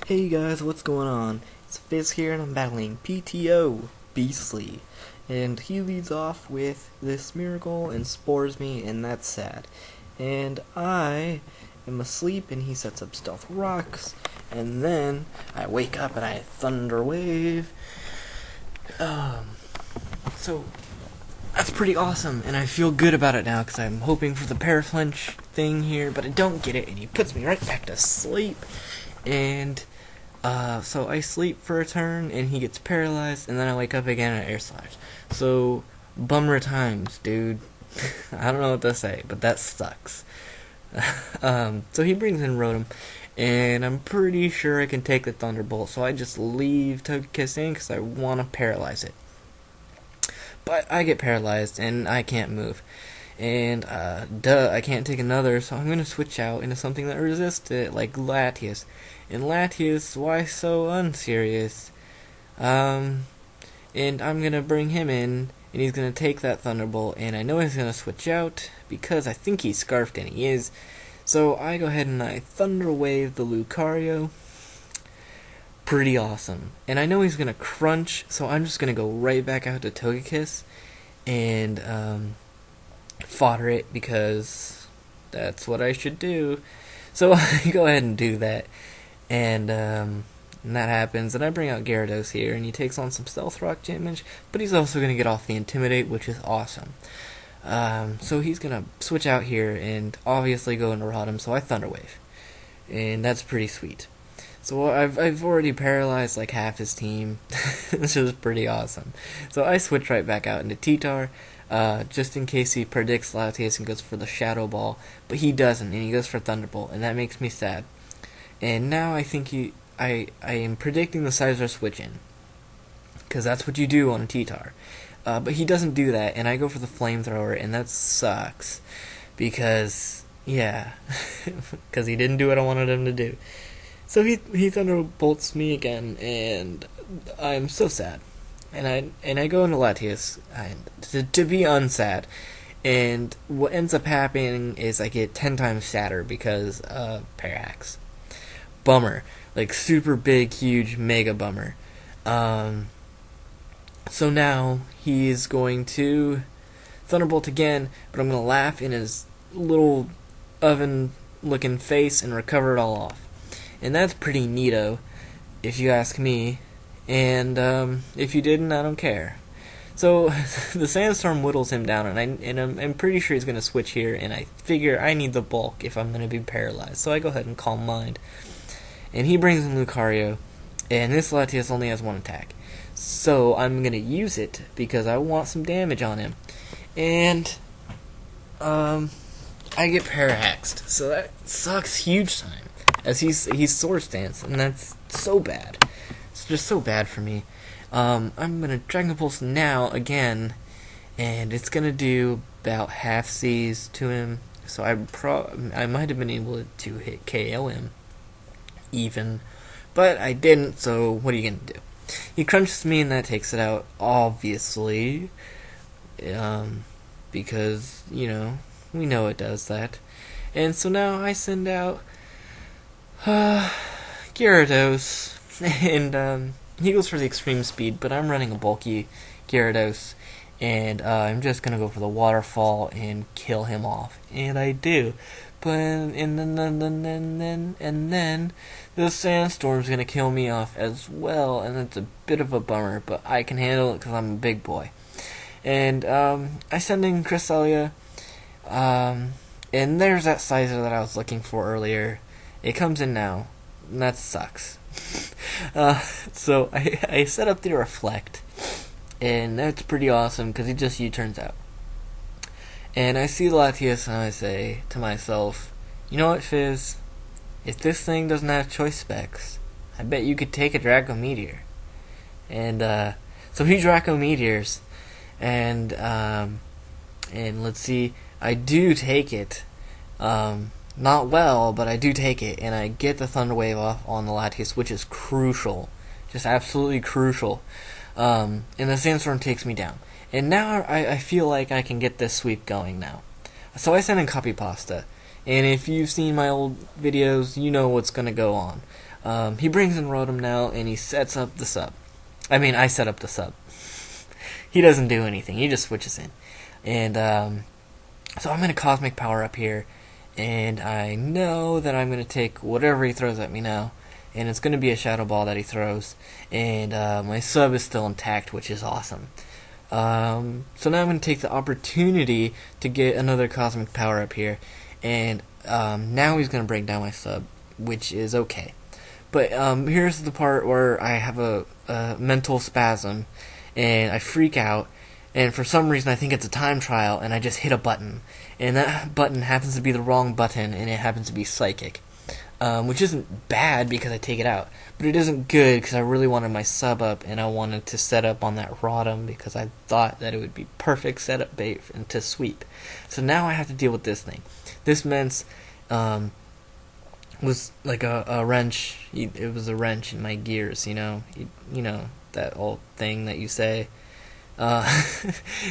Hey guys, what's going on? It's Fizz here and I'm battling ptoBeastly. And he leads off with this miracle and spores me, and that's sad. And I am asleep and he sets up stealth rocks, and then I wake up and I thunder wave. So that's pretty awesome, and I feel good about it now because I'm hoping for the paraflinch thing here, but I don't get it, and he puts me right back to sleep. And so I sleep for a turn, and he gets paralyzed, and then I wake up again and air slash. So, bummer times, dude. I don't know what to say, but that sucks. So he brings in Rotom, and I'm pretty sure I can take the Thunderbolt, so I just leave Togekiss in because I want to paralyze it. But I get paralyzed, and I can't move. And, I can't take another, so I'm going to switch out into something that resists it, like Latias. And Latias, why so unserious? And I'm going to bring him in, and he's going to take that Thunderbolt, and I know he's going to switch out, because I think he's Scarfed, and he is. So I go ahead and I Thunder Wave the Lucario. Pretty awesome. And I know he's going to Crunch, so I'm just going to go right back out to Togekiss, and, fodder it, because that's what I should do. So I go ahead and do that, and that happens, and I bring out Gyarados here, and he takes on some Stealth Rock damage, but he's also going to get off the Intimidate, which is awesome. So he's going to switch out here, and obviously go into Rotom, so I Thunder Wave, and that's pretty sweet. So I've already paralyzed like half his team, which is pretty awesome. So I switch right back out into T-Tar, just in case he predicts Latias and goes for the Shadow Ball, but he doesn't, and he goes for Thunderbolt, and that makes me sad. And now I think I am predicting the Scizor switch in, because that's what you do on a T-Tar. But he doesn't do that, and I go for the Flamethrower, and that sucks, because, yeah, because he didn't do what I wanted him to do. So he Thunderbolts me again, and I'm so sad. And I go into Latias to be unsad, and what ends up happening is I get 10 times sadder because Parax. Bummer, like super big, huge, mega bummer. So now he's going to Thunderbolt again, but I'm gonna laugh in his little oven-looking face and recover it all off. And that's pretty neato, if you ask me. And if you didn't, I don't care. So the Sandstorm whittles him down, and I'm pretty sure he's going to switch here, and I figure I need the bulk if I'm going to be paralyzed. So I go ahead and Calm Mind. And he brings in Lucario, and this Latias only has one attack. So I'm going to use it because I want some damage on him. And I get Parahaxed, so that sucks huge time. As he's Sword Stance, and that's so bad. It's just so bad for me. I'm gonna Dragon Pulse now again, and it's gonna do about half C's to him. So I might have been able to hit KO him, even, but I didn't. So what are you gonna do? He crunches me, and that takes it out, obviously, because we know it does that. And so now I send out Gyarados, and he goes for the extreme speed, but I'm running a bulky Gyarados, and I'm just gonna go for the waterfall and kill him off, and I do. But and then the Sandstorm's gonna kill me off as well, and it's a bit of a bummer, but I can handle it because I'm a big boy. And I send in Cresselia, and there's that Scizor that I was looking for earlier. It comes in now, and that sucks. So I set up the Reflect, and that's pretty awesome because it just U-turns out. And I see Latias, and I say to myself, you know what, Fizz? If this thing doesn't have choice specs, I bet you could take a Draco Meteor. And so he Draco Meteors, and let's see, I do take it. Not well, but I do take it, and I get the Thunder Wave off on the Latias, which is crucial. Just absolutely crucial. And the Sandstorm takes me down. And now I feel like I can get this sweep going now. So I send in Copy Pasta, and if you've seen my old videos, you know what's going to go on. He brings in Rotom now, and he sets up the sub. I mean, I set up the sub. He doesn't do anything. He just switches in. And so I'm going to Cosmic Power up here, and I know that I'm going to take whatever he throws at me now, and it's going to be a Shadow Ball that he throws, and my sub is still intact, which is awesome. So now I'm going to take the opportunity to get another Cosmic Power up here, and now he's going to break down my sub, which is okay. But here's the part where I have a mental spasm, and I freak out, and for some reason I think it's a time trial, and I just hit a button, and that button happens to be the wrong button, and it happens to be Psychic, which isn't bad because I take it out, but it isn't good because I really wanted my sub up, and I wanted to set up on that Rotom because I thought that it would be perfect setup bait and to sweep. So now I have to deal with this thing. This Mence was like a wrench. It was a wrench in my gears, you know that old thing that you say.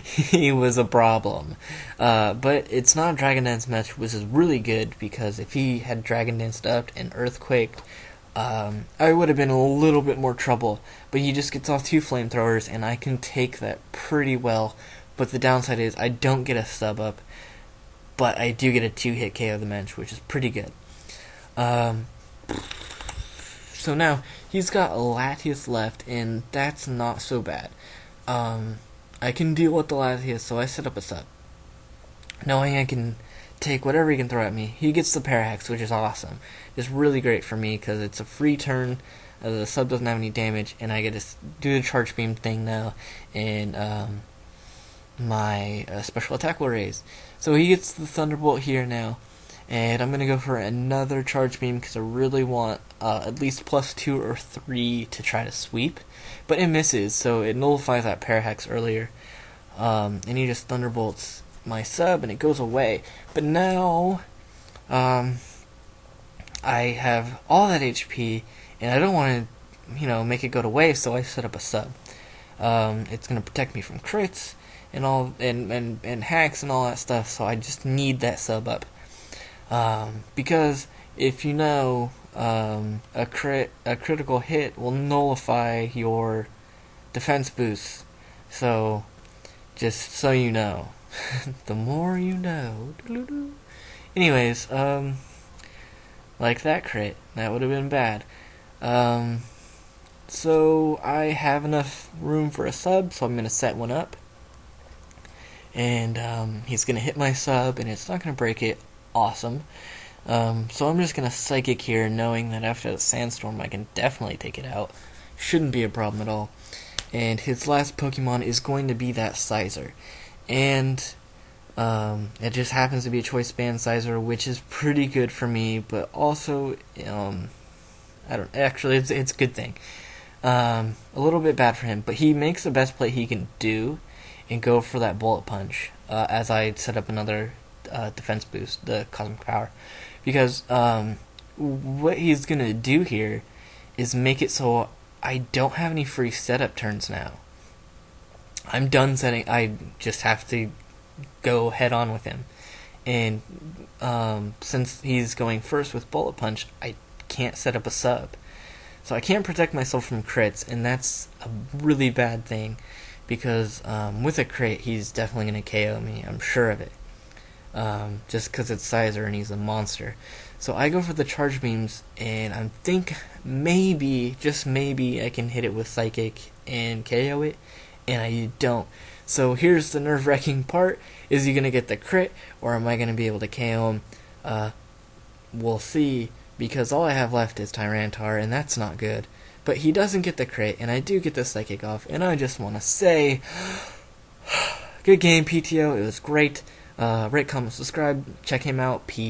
He was a problem. But it's not a Dragon Dance match, which is really good, because if he had Dragon Danced up and Earthquaked, I would have been in a little bit more trouble. But he just gets off 2 flamethrowers, and I can take that pretty well. But the downside is I don't get a sub up, but I do get a 2-hit KO of the Mensch, which is pretty good. So now he's got a Latias left, and that's not so bad. I can deal with the Latias, so I set up a sub, knowing I can take whatever he can throw at me. He gets the Parahex, which is awesome. It's really great for me because it's a free turn. The sub doesn't have any damage, and I get to do the Charge Beam thing now, and my special attack will raise. So he gets the Thunderbolt here now, and I'm going to go for another Charge Beam because I really want at least +2 or 3 to try to sweep. But it misses, so it nullifies that Parahex earlier. And he just Thunderbolts my sub, and it goes away. But now, I have all that HP, and I don't want to, make it go to waste, so I set up a sub. It's going to protect me from crits, and all, and hacks and all that stuff, so I just need that sub up. Because if you know, a critical hit will nullify your defense boost. So, just so you know. The more you know. Anyways, like that crit. That would have been bad. So, I have enough room for a sub, so I'm going to set one up. And, he's going to hit my sub, and it's not going to break it. Awesome. So I'm just going to Psychic here, knowing that after the Sandstorm I can definitely take it out. Shouldn't be a problem at all. And his last Pokemon is going to be that Sizer. And it just happens to be a Choice Band Sizer, which is pretty good for me, but also, it's a good thing. A little bit bad for him, but he makes the best play he can do and go for that Bullet Punch, as I set up another defense boost, the Cosmic Power, because what he's gonna do here is make it so I don't have any free setup turns now. I'm done setting. I just have to go head on with him, and since he's going first with Bullet Punch, I can't set up a sub, so I can't protect myself from crits, and that's a really bad thing, because with a crit he's definitely gonna KO me. I'm sure of it. Just because it's Sizer and he's a monster. So I go for the Charge Beams, and I think maybe, just maybe, I can hit it with Psychic and KO it, and I don't. So here's the nerve-wracking part. Is he going to get the crit, or am I going to be able to KO him? We'll see, because all I have left is Tyranitar, and that's not good. But he doesn't get the crit, and I do get the Psychic off, and I just want to say, good game, PTO, it was great. Rate, comment, subscribe, check him out, peace.